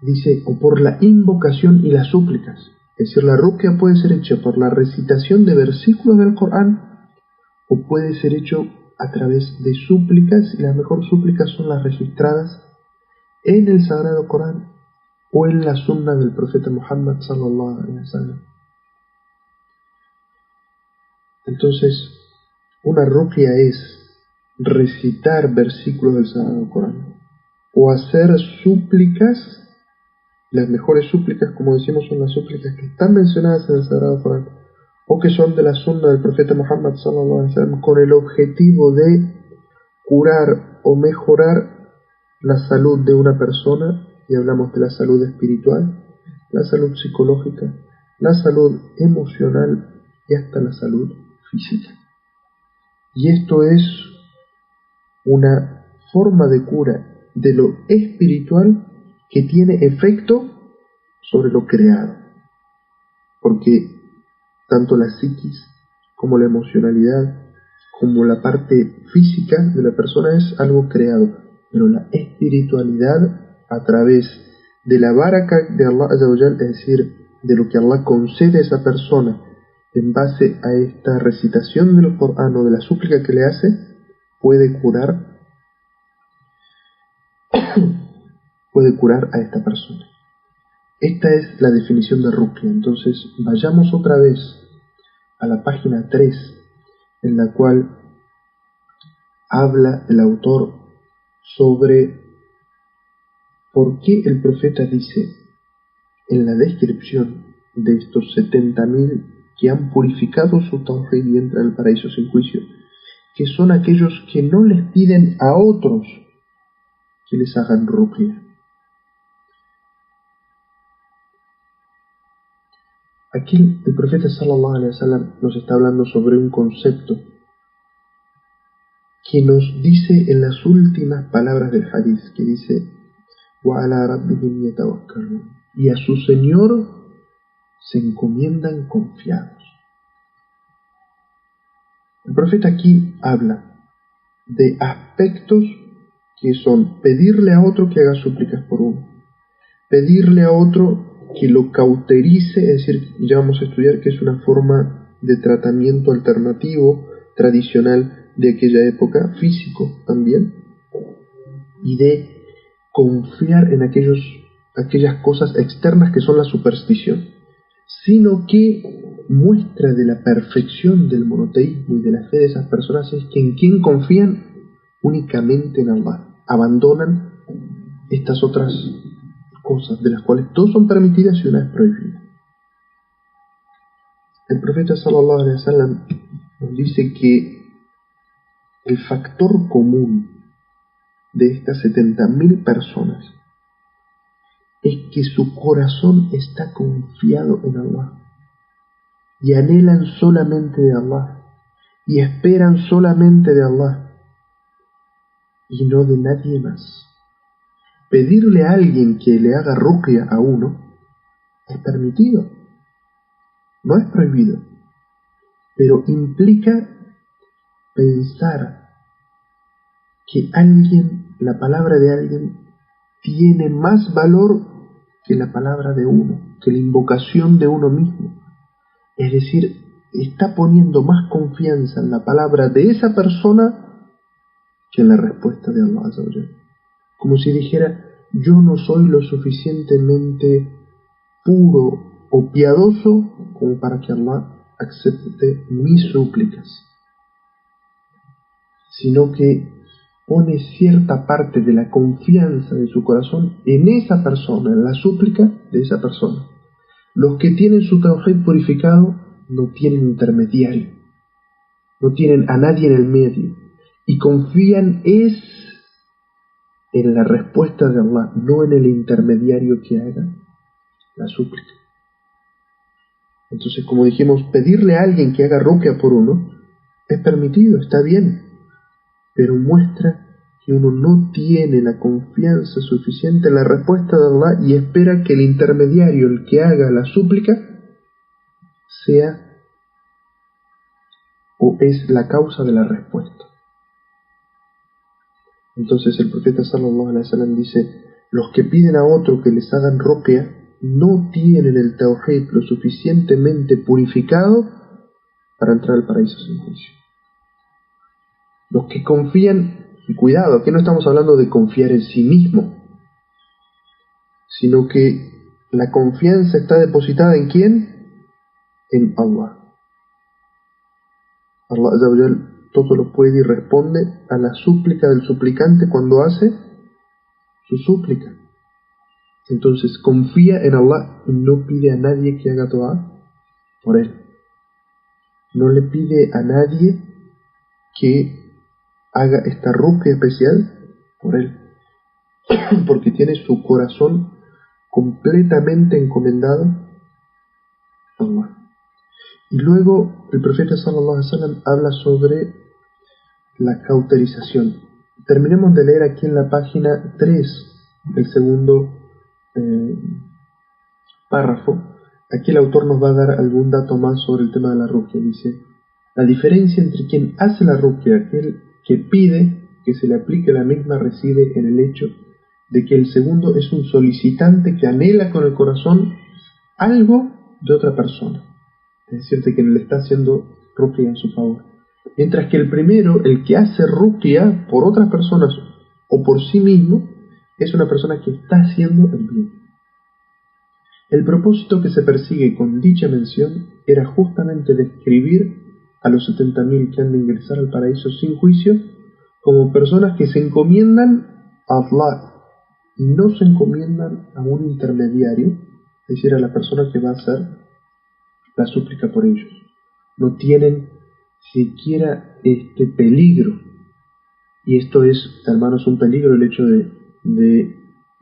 Dice, o por la invocación y las súplicas, Es decir, la ruqya puede ser hecha por la recitación de versículos del Corán o puede ser hecho a través de súplicas, y las mejores súplicas son las registradas en el Sagrado Corán o en la Sunna del profeta Muhammad sallallahu alaihi wasallam. Entonces, una ruqya es recitar versículos del Sagrado Corán o hacer súplicas. Las mejores súplicas, como decimos, son las súplicas que están mencionadas en el Sagrado Corán o que son de la Sunna del profeta Muhammad sallallahu alaihi wasallam, con el objetivo de curar o mejorar la salud de una persona, y hablamos de la salud espiritual, la salud psicológica, la salud emocional y hasta la salud física. Y esto es una forma de cura de lo espiritual que tiene efecto sobre lo creado, porque tanto la psiquis como la emocionalidad como la parte física de la persona es algo creado, pero la espiritualidad a través de la baraka de Allah Azza wa Jal, es decir, de lo que Allah concede a esa persona en base a esta recitación del Corán o de la súplica que le hace, puede curar a esta persona. Esta es la definición de ruqya. Entonces vayamos otra vez a la página 3, en la cual habla el autor sobre por qué el profeta dice en la descripción de estos 70.000 que han purificado su tawhid y entran al paraíso sin juicio, que son aquellos que no les piden a otros que les hagan ruqya. Aquí el profeta sallallahu alaihi wasallam nos está hablando sobre un concepto que nos dice en las últimas palabras del hadith, que dice وَعَلَى رَبِّهِمْ يَتَوَكَّلُونَ, y a su Señor se encomiendan confiados. El profeta aquí habla de aspectos que son pedirle a otro que haga súplicas por uno, pedirle a otro que lo cauterice, es decir, ya vamos a estudiar que es una forma de tratamiento alternativo, tradicional de aquella época, físico también, y de confiar en aquellas cosas externas que son la superstición, sino que muestra de la perfección del monoteísmo y de la fe de esas personas es que en quien confían únicamente en Allah, abandonan estas otras cosas, de las cuales dos son permitidas y una es prohibida. El profeta sallallahu alaihi wasallam nos dice que el factor común de estas 70.000 personas es que su corazón está confiado en Allah y anhelan solamente de Allah y esperan solamente de Allah y no de nadie más. Pedirle a alguien que le haga ruqya a uno es permitido, no es prohibido, pero implica pensar que la palabra de alguien tiene más valor que la palabra de uno, que la invocación de uno mismo. Es decir, está poniendo más confianza en la palabra de esa persona que en la respuesta de Allah Azza wa Jalla. Como si dijera, yo no soy lo suficientemente puro o piadoso como para que Allah acepte mis súplicas, sino que pone cierta parte de la confianza de su corazón en esa persona, en la súplica de esa persona. Los que tienen su tawhid purificado no tienen intermediario, no tienen a nadie en el medio, y confían en la respuesta de Allah, no en el intermediario que haga la súplica. Entonces, como dijimos, pedirle a alguien que haga ruqya por uno es permitido, está bien, pero muestra que uno no tiene la confianza suficiente en la respuesta de Allah y espera que el intermediario, el que haga la súplica, sea o es la causa de la respuesta. Entonces el profeta sallallahu alaihi wasallam dice, los que piden a otro que les hagan ruqya no tienen el tawhid lo suficientemente purificado para entrar al paraíso sin juicio. Los que confían, y cuidado, aquí no estamos hablando de confiar en sí mismo, sino que la confianza está depositada ¿en quién? En Allah. Allah Azza wa Jal todo lo puede y responde a la súplica del suplicante cuando hace su súplica. Entonces confía en Allah y no pide a nadie que haga dua por él. No le pide a nadie que haga esta ruqya especial por él, porque tiene su corazón completamente encomendado a Allah. Y luego el profeta sallallahu alaihi wasallam habla sobre la cauterización. Terminemos de leer aquí en la página 3, el segundo párrafo. Aquí el autor nos va a dar algún dato más sobre el tema de la ruqya. Dice: la diferencia entre quien hace la ruqya y aquel que pide que se le aplique la misma reside en el hecho de que el segundo es un solicitante que anhela con el corazón algo de otra persona, es decir, de quien le está haciendo ruqya en su favor. Mientras que el primero, el que hace ruqya por otras personas o por sí mismo, es una persona que está haciendo el bien. El propósito que se persigue con dicha mención era justamente describir a los 70.000 que han de ingresar al paraíso sin juicio como personas que se encomiendan a Allah y no se encomiendan a un intermediario, es decir, a la persona que va a hacer la súplica por ellos. No tienen siquiera este peligro, y esto es, hermanos, un peligro, el hecho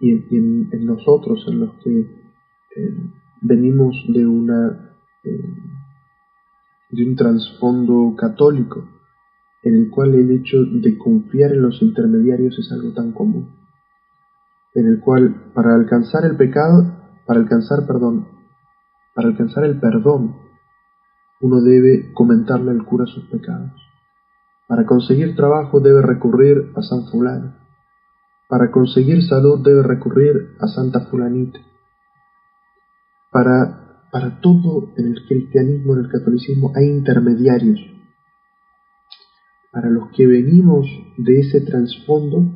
en nosotros, en los que venimos de un trasfondo católico, en el cual el hecho de confiar en los intermediarios es algo tan común, en el cual para alcanzar el perdón, uno debe comentarle al cura sus pecados. Para conseguir trabajo debe recurrir a San Fulano. Para conseguir salud debe recurrir a Santa Fulanita. Para todo en el cristianismo, en el catolicismo, hay intermediarios. Para los que venimos de ese trasfondo,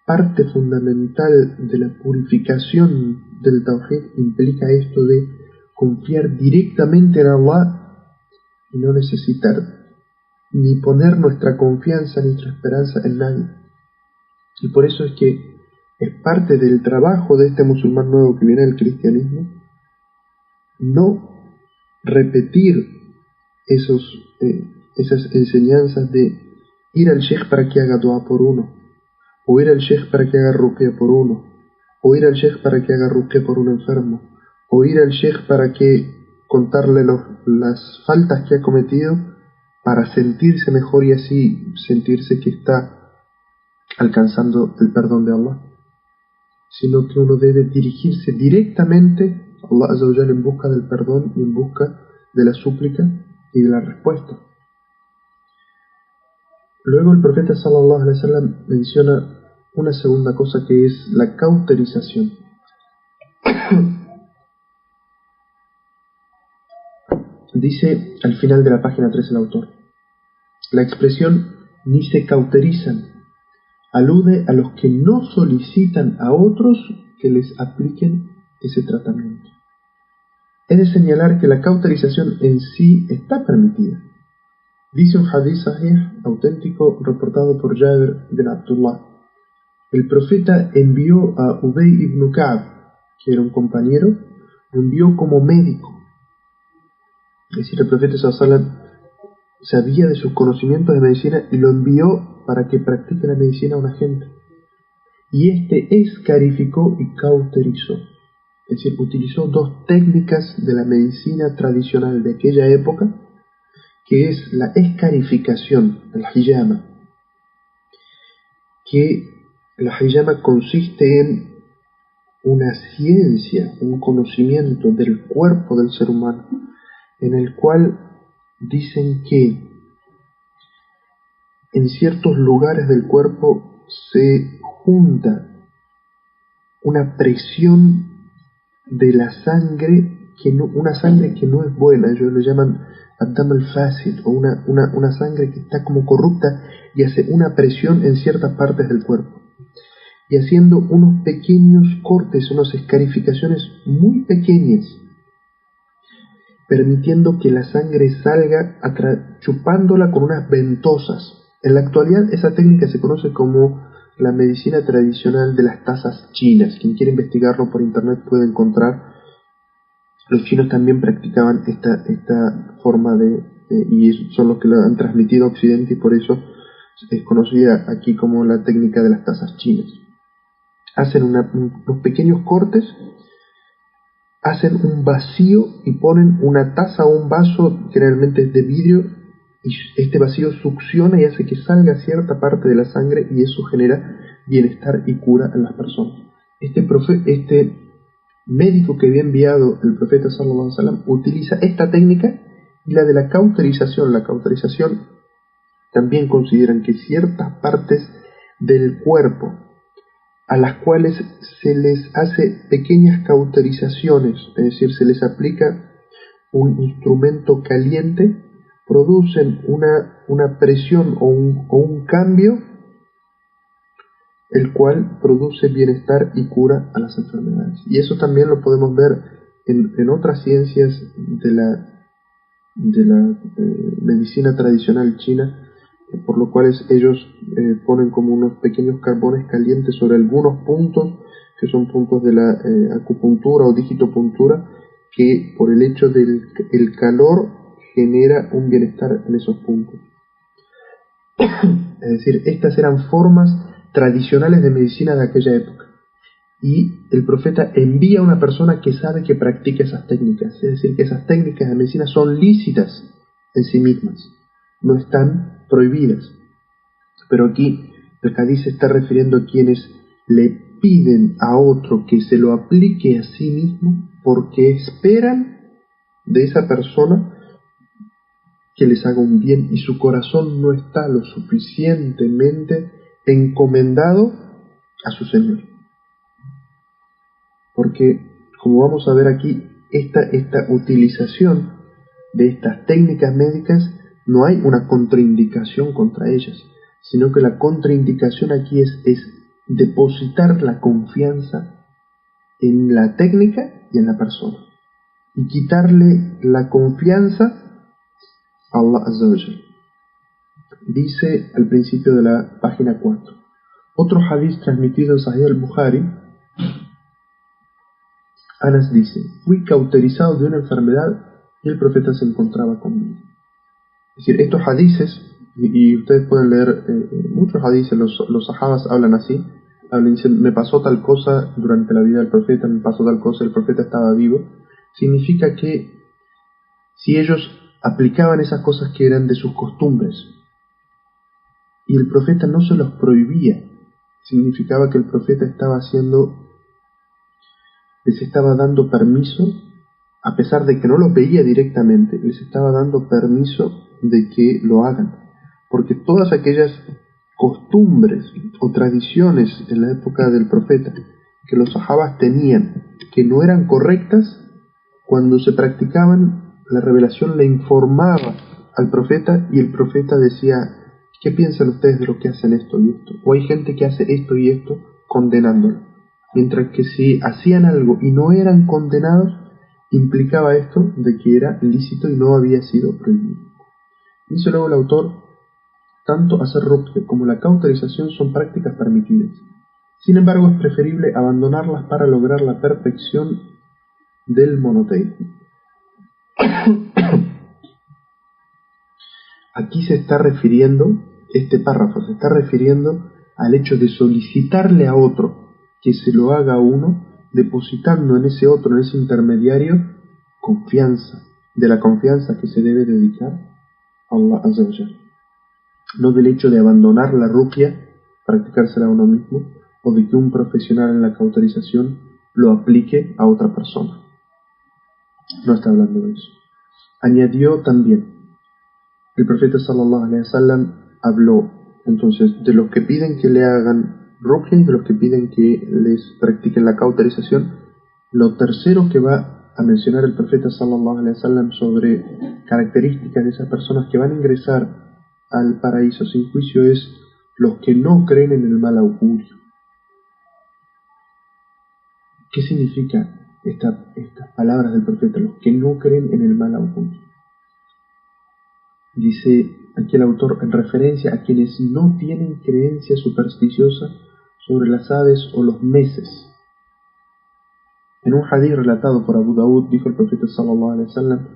parte fundamental de la purificación del tawhid implica esto de confiar directamente en Allah y no necesitar ni poner nuestra confianza, nuestra esperanza en nadie. Y por eso es que es parte del trabajo de este musulmán nuevo que viene del cristianismo no repetir esas enseñanzas de ir al sheikh para que haga dua por uno, o ir al sheikh para que haga ruqya por uno, o ir al sheikh para que haga ruqya por un enfermo, o ir al sheikh para que contarle las faltas que ha cometido para sentirse mejor y así sentirse que está alcanzando el perdón de Allah, sino que uno debe dirigirse directamente a Allah Azza wa Jalla en busca del perdón y en busca de la súplica y de la respuesta. Luego el profeta sallallahu alaihi wasallam menciona una segunda cosa, que es la cauterización. Dice al final de la página 3 el autor: la expresión ni se cauterizan alude a los que no solicitan a otros que les apliquen ese tratamiento. Es de señalar que la cauterización en sí está permitida. Dice un hadith sahih auténtico reportado por Jabir bin Abdullah: el profeta envió a Ubay ibn Ka'b, que era un compañero, lo envió como médico. Es decir, el profeta sallallahu alaihi wasallam sabía de sus conocimientos de medicina y lo envió para que practique la medicina a una gente. Y este escarificó y cauterizó. Es decir, utilizó dos técnicas de la medicina tradicional de aquella época, que es la escarificación, el hijama, que la hijama consiste en una ciencia, un conocimiento del cuerpo del ser humano, en el cual dicen que en ciertos lugares del cuerpo se junta una presión de la sangre, una sangre que no es buena. Ellos le llaman ad-dam al-fasid, o una sangre que está como corrupta y hace una presión en ciertas partes del cuerpo, y haciendo unos pequeños cortes, unas escarificaciones muy pequeñas, permitiendo que la sangre salga chupándola con unas ventosas. En la actualidad esa técnica se conoce como la medicina tradicional de las tazas chinas. Quien quiere investigarlo por internet puede encontrar. Los chinos también practicaban esta forma y son los que la han transmitido a Occidente, y por eso es conocida aquí como la técnica de las tazas chinas. Hacen unos pequeños cortes, hacen un vacío y ponen una taza o un vaso, generalmente es de vidrio, y este vacío succiona y hace que salga cierta parte de la sangre, y eso genera bienestar y cura en las personas. Este médico que había enviado el profeta sallallahu alaihi wasallam utiliza esta técnica y la de la cauterización. La cauterización también consideran que ciertas partes del cuerpo a las cuales se les hace pequeñas cauterizaciones, es decir, se les aplica un instrumento caliente, producen una presión o un cambio, el cual produce bienestar y cura a las enfermedades. Y eso también lo podemos ver en otras ciencias de la medicina tradicional china, por lo cual ellos ponen como unos pequeños carbones calientes sobre algunos puntos, que son puntos de la acupuntura o digitopuntura, que por el hecho del calor genera un bienestar en esos puntos. Es decir, estas eran formas tradicionales de medicina de aquella época, y el profeta envía a una persona que sabe que practica esas técnicas, es decir, que esas técnicas de medicina son lícitas en sí mismas, no están prohibidas. Pero aquí el hadiz se está refiriendo a quienes le piden a otro que se lo aplique a sí mismo porque esperan de esa persona que les haga un bien, y su corazón no está lo suficientemente encomendado a su Señor. Porque, como vamos a ver aquí, esta utilización de estas técnicas médicas, no hay una contraindicación contra ellas, sino que la contraindicación aquí es depositar la confianza en la técnica y en la persona, y quitarle la confianza a Allah Azza wa Jal. Dice al principio de la página 4, otro hadith transmitido en Sahih al-Bukhari, Anas dice: fui cauterizado de una enfermedad y el profeta se encontraba conmigo. Es decir, estos hadices, y ustedes pueden leer muchos hadices, los sahabas hablan así, dicen: me pasó tal cosa durante la vida del profeta, me pasó tal cosa, el profeta estaba vivo. Significa que si ellos aplicaban esas cosas que eran de sus costumbres y el profeta no se los prohibía, significaba que el profeta les estaba dando permiso, a pesar de que no los veía directamente, les estaba dando permiso de que lo hagan, porque todas aquellas costumbres o tradiciones en la época del profeta que los sahabas tenían, que no eran correctas, cuando se practicaban, la revelación le informaba al profeta, y el profeta decía: ¿qué piensan ustedes de lo que hacen esto y esto? O hay gente que hace esto y esto, condenándolo. Mientras que si hacían algo y no eran condenados, implicaba esto de que era lícito y no había sido prohibido. Dice luego el autor: tanto hacer ruqya como la cauterización son prácticas permitidas. Sin embargo, es preferible abandonarlas para lograr la perfección del monoteísmo. Aquí se está refiriendo, este párrafo se está refiriendo al hecho de solicitarle a otro que se lo haga a uno, depositando en ese otro, en ese intermediario, confianza, de la confianza que se debe dedicar a Allah Azza wa Jalla. No del hecho de abandonar la ruqya, practicársela a uno mismo, o de que un profesional en la cauterización lo aplique a otra persona. No está hablando de eso. Añadió también: el profeta sallallahu alaihi wasallam habló entonces de los que piden que le hagan ruqya y de los que piden que les practiquen la cauterización, Lo tercero que va a mencionar el profeta sallallahu alaihi wasallam sobre características de esas personas que van a ingresar al paraíso sin juicio es los que no creen en el mal augurio. ¿Qué significa estas palabras del profeta? Los que no creen en el mal augurio. Dice aquí el autor en referencia a quienes no tienen creencia supersticiosa sobre las aves o los meses. En un hadith relatado por Abu Daud dijo el profeta sallallahu alaihi wasallam: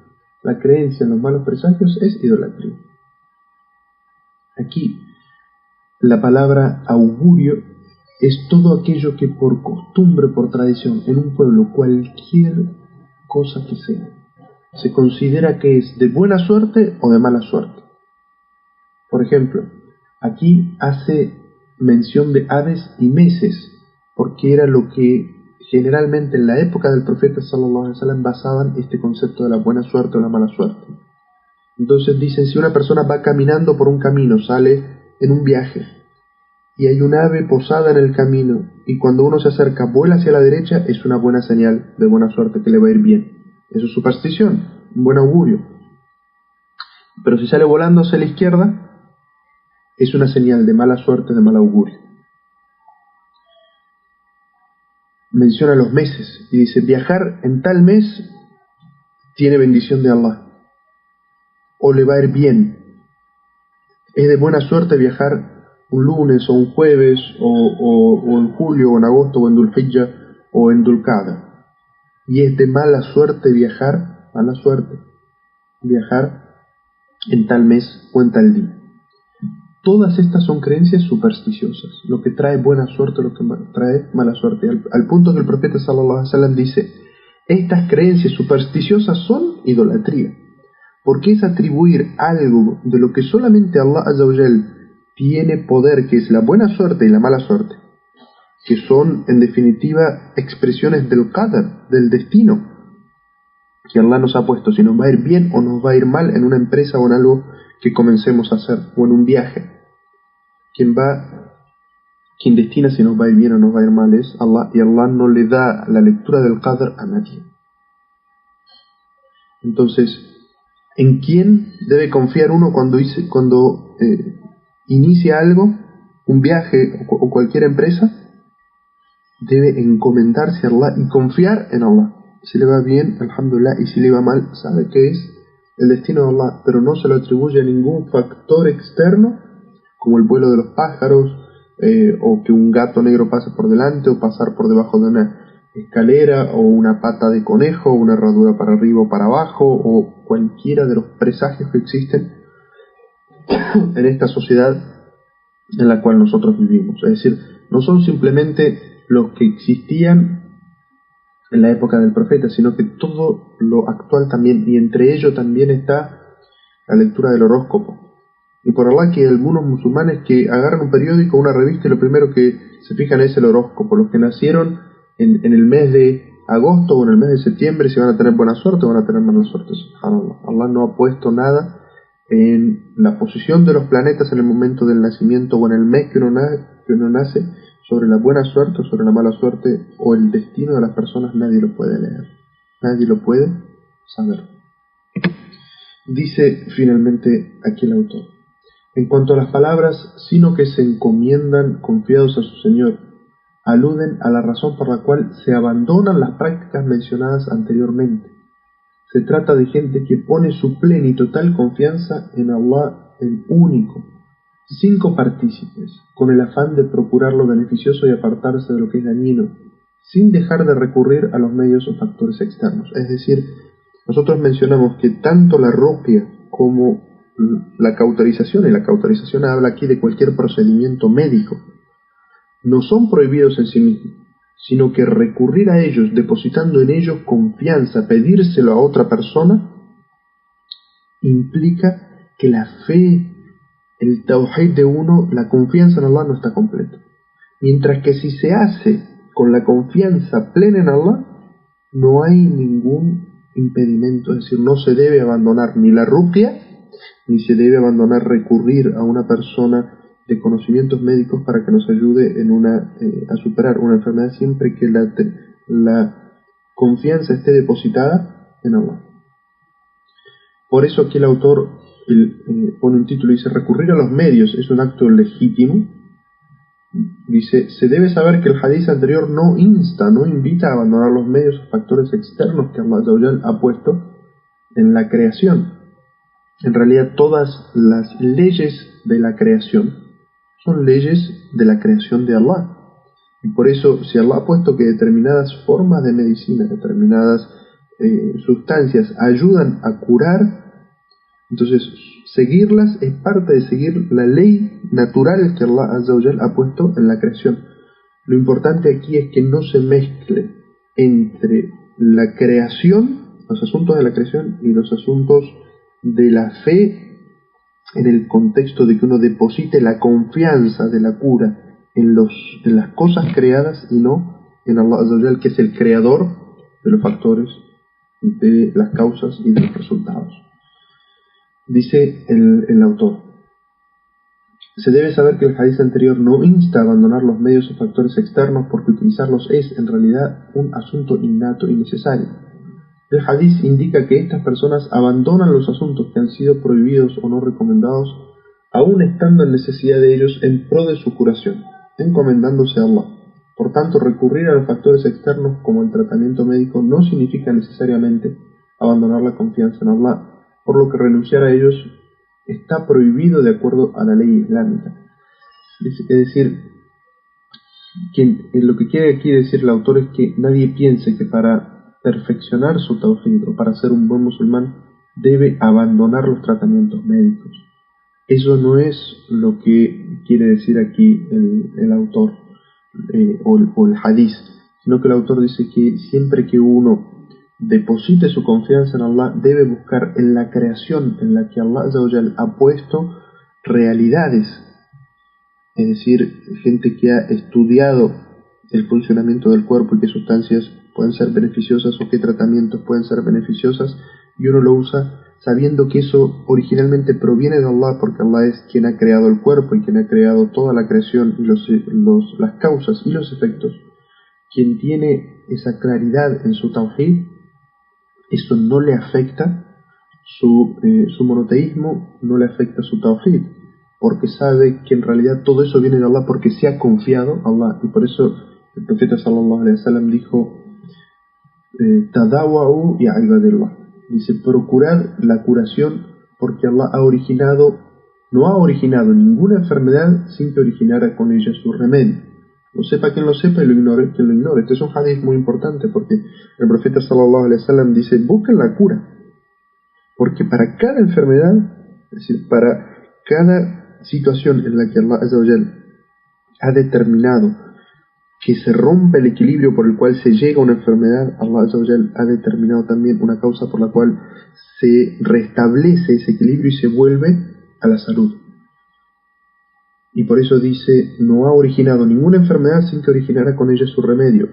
la creencia en los malos presagios es idolatría. Aquí la palabra augurio es todo aquello que por costumbre, por tradición, en un pueblo, cualquier cosa que sea, se considera que es de buena suerte o de mala suerte. Por ejemplo, aquí hace mención de aves y meses, porque era lo que generalmente en la época del profeta sallallahu alaihi wasallam basaban este concepto de la buena suerte o la mala suerte. Entonces dicen, si una persona va caminando por un camino, sale en un viaje, y hay un ave posada en el camino, y cuando uno se acerca vuela hacia la derecha, es una buena señal de buena suerte, que le va a ir bien. Eso es superstición, un buen augurio. Pero si sale volando hacia la izquierda, es una señal de mala suerte, de mal augurio. Menciona los meses y dice: viajar en tal mes tiene bendición de Allah, o le va a ir bien. Es de buena suerte viajar un lunes o un jueves o en julio o en agosto o en Dhul Hijjah o en Dhul Qa'dah. Y es de mala suerte viajar en tal mes o en tal día. Todas estas son creencias supersticiosas, lo que trae buena suerte, lo que trae mala suerte, al punto que el profeta sallallahu alaihi wasallam dice: estas creencias supersticiosas son idolatría, porque es atribuir algo de lo que solamente Allah Azza wa Jal tiene poder, que es la buena suerte y la mala suerte, que son en definitiva expresiones del qadar, del destino que Allah nos ha puesto, si nos va a ir bien o nos va a ir mal en una empresa o en algo que comencemos a hacer, o en un viaje. Quien destina si nos va a ir bien o nos va a ir mal es Allah, y Allah no le da la lectura del qadr a nadie. Entonces, ¿en quién debe confiar uno cuando inicia algo, un viaje o cualquier empresa? Debe encomendarse a Allah y confiar en Allah. Si le va bien, alhamdulillah, y si le va mal, sabe que es el destino de Allah, pero no se lo atribuye a ningún factor externo, como el vuelo de los pájaros, o que un gato negro pase por delante, o pasar por debajo de una escalera, o una pata de conejo, o una herradura para arriba o para abajo, o cualquiera de los presagios que existen en esta sociedad en la cual nosotros vivimos. Es decir, no son simplemente los que existían en la época del profeta, sino que todo lo actual también, y entre ello también está la lectura del horóscopo. Y por Allah que hay algunos musulmanes que agarran un periódico o una revista y lo primero que se fijan es el horóscopo. Los que nacieron en el mes de agosto o en el mes de septiembre, si van a tener buena suerte o van a tener mala suerte. Subhanallah. Allah no ha puesto nada en la posición de los planetas en el momento del nacimiento o en el mes que uno nace, sobre la buena suerte o sobre la mala suerte o el destino de las personas. Nadie lo puede leer, nadie lo puede saber. Dice finalmente aquí el autor: en cuanto a las palabras, sino que se encomiendan confiados a su Señor, aluden a la razón por la cual se abandonan las prácticas mencionadas anteriormente. Se trata de gente que pone su plena y total confianza en Allah, el único, sin copartícipes, con el afán de procurar lo beneficioso y apartarse de lo que es dañino, sin dejar de recurrir a los medios o factores externos. Es decir, nosotros mencionamos que tanto la ruqya como la cauterización, y la cauterización habla aquí de cualquier procedimiento médico, no son prohibidos en sí mismos, sino que recurrir a ellos, depositando en ellos confianza, pedírselo a otra persona, implica que la fe, el tawhid de uno, la confianza en Allah no está completa. Mientras que si se hace con la confianza plena en Allah, no hay ningún impedimento, es decir, no se debe abandonar ni la ruqya, ni se debe abandonar recurrir a una persona de conocimientos médicos para que nos ayude en a superar una enfermedad, siempre que la confianza esté depositada en Allah. Por eso aquí el autor pone un título y dice: recurrir a los medios es un acto legítimo. Dice: se debe saber que el hadith anterior no insta, no invita a abandonar los medios o factores externos que Allah Azza wa Jal ha puesto en la creación. En realidad todas las leyes de la creación son leyes de la creación de Allah. Y por eso, si Allah ha puesto que determinadas formas de medicina, determinadas sustancias ayudan a curar, entonces seguirlas es parte de seguir la ley natural que Allah Azza wa Jal ha puesto en la creación. Lo importante aquí es que no se mezcle entre la creación, los asuntos de la creación y los asuntos de la fe, en el contexto de que uno deposite la confianza de la cura en las cosas creadas y no en Allah Azza wa Jal, que es el creador de los factores, de las causas y de los resultados. Dice el autor: se debe saber que el hadith anterior no insta a abandonar los medios o factores externos, porque utilizarlos es en realidad un asunto innato y necesario. El hadith indica que estas personas abandonan los asuntos que han sido prohibidos o no recomendados, aún estando en necesidad de ellos, en pro de su curación, encomendándose a Allah. Por tanto, recurrir a los factores externos como el tratamiento médico no significa necesariamente abandonar la confianza en Allah, por lo que renunciar a ellos está prohibido de acuerdo a la ley islámica. Es decir, lo que quiere aquí decir el autor es que nadie piense que para perfeccionar su tawhid o para ser un buen musulmán debe abandonar los tratamientos médicos. Eso no es lo que quiere decir aquí el autor o el hadith, sino que el autor dice que siempre que uno deposite su confianza en Allah, debe buscar en la creación en la que Allah Azza wa Jal ha puesto realidades, es decir, gente que ha estudiado el funcionamiento del cuerpo y qué sustancias pueden ser beneficiosas o qué tratamientos pueden ser beneficiosas, y uno lo usa sabiendo que eso originalmente proviene de Allah, porque Allah es quien ha creado el cuerpo y quien ha creado toda la creación y las causas y los efectos. Quien tiene esa claridad en su tawhid, eso no le afecta su monoteísmo, no le afecta su tawhid, porque sabe que en realidad todo eso viene de Allah, porque se ha confiado a Allah. Y por eso el profeta sallallahu alaihi wasallam dijo: tadawa'u ya ibadillah, dice: procurad la curación, porque Allah no ha originado ninguna enfermedad sin que originara con ella su remedio. Lo sepa quien lo sepa y lo ignore quien lo ignore. Este es un hadith muy importante, porque el profeta sallallahu alaihi wasallam dice: busquen la cura, porque para cada enfermedad, es decir, para cada situación en la que Allah Azza wa Jal ha determinado que se rompe el equilibrio por el cual se llega a una enfermedad, Allah Azza wa Jal ha determinado también una causa por la cual se restablece ese equilibrio y se vuelve a la salud. Y por eso dice: no ha originado ninguna enfermedad sin que originara con ella su remedio.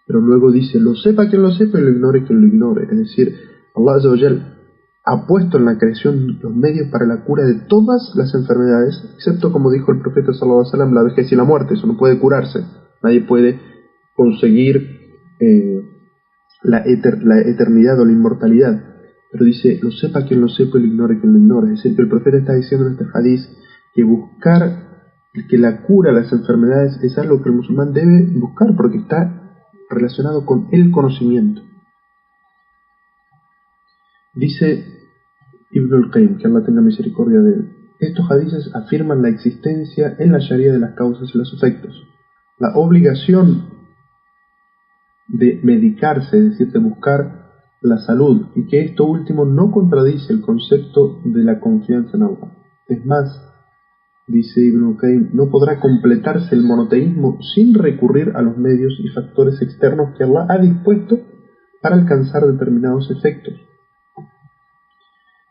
Pero luego dice: lo sepa quien lo sepa y lo ignore quien lo ignore. Es decir, Allah Azza wa Jal ha puesto en la creación los medios para la cura de todas las enfermedades, excepto, como dijo el profeta sallallahu alaihi wasallam, la vejez y la muerte. Eso no puede curarse. Nadie puede conseguir la eternidad o la inmortalidad. Pero dice: lo sepa quien lo sepa y lo ignore quien lo ignore. Es decir, que el profeta está diciendo en este hadith que buscar que la cura de las enfermedades es algo que el musulmán debe buscar, porque está relacionado con el conocimiento. Dice Ibn al-Qayyim, que Allah tenga misericordia de él: estos hadices afirman la existencia en la Sharia de las causas y los efectos, la obligación de medicarse, es decir, de buscar la salud, y que esto último no contradice el concepto de la confianza en Allah. Es más, dice Ibn al-Qayyim, no podrá completarse el monoteísmo sin recurrir a los medios y factores externos que Allah ha dispuesto para alcanzar determinados efectos.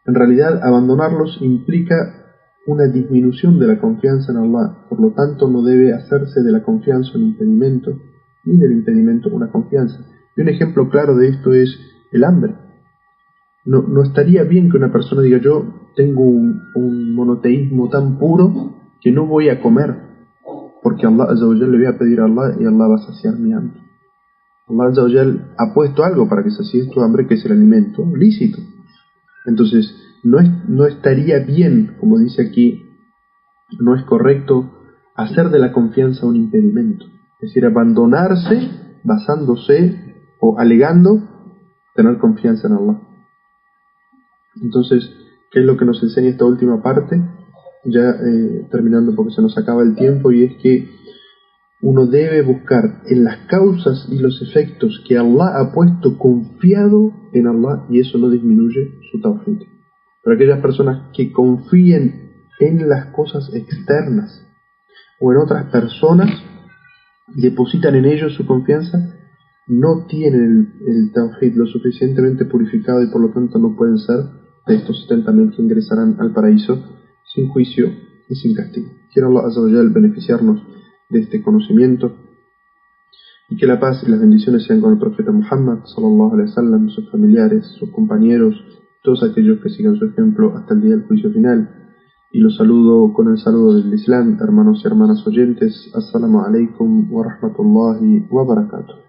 En realidad, abandonarlos implica una disminución de la confianza en Allah. Por lo tanto, no debe hacerse de la confianza un impedimento, ni del impedimento una confianza. Y un ejemplo claro de esto es el hambre. No estaría bien que una persona diga: yo tengo un monoteísmo tan puro que no voy a comer, porque Allah Azza wa Jalla le voy a pedir a Allah y Allah va a saciar mi hambre. Allah Azza wa Jal ha puesto algo para que sacies tu hambre, que es el alimento lícito. Entonces, no estaría bien, como dice aquí, no es correcto hacer de la confianza un impedimento. Es decir, abandonarse basándose o alegando tener confianza en Allah. Entonces, ¿qué es lo que nos enseña esta última parte? Ya terminando porque se nos acaba el tiempo, y es que uno debe buscar en las causas y los efectos que Allah ha puesto confiado en Allah, y eso no disminuye su tawhid. Pero aquellas personas que confíen en las cosas externas o en otras personas, depositan en ellos su confianza, no tienen el tawhid lo suficientemente purificado, y por lo tanto no pueden ser de estos 70.000 que ingresarán al paraíso sin juicio y sin castigo. Quiero Allah Azza wa Jal beneficiarnos de este conocimiento, y que la paz y las bendiciones sean con el profeta Muhammad sallallahu alaihi wasallam, sus familiares, sus compañeros, todos aquellos que sigan su ejemplo hasta el día del juicio final. Y los saludo con el saludo del Islam, hermanos y hermanas oyentes. Assalamu alaikum wa rahmatullahi wa barakatuh.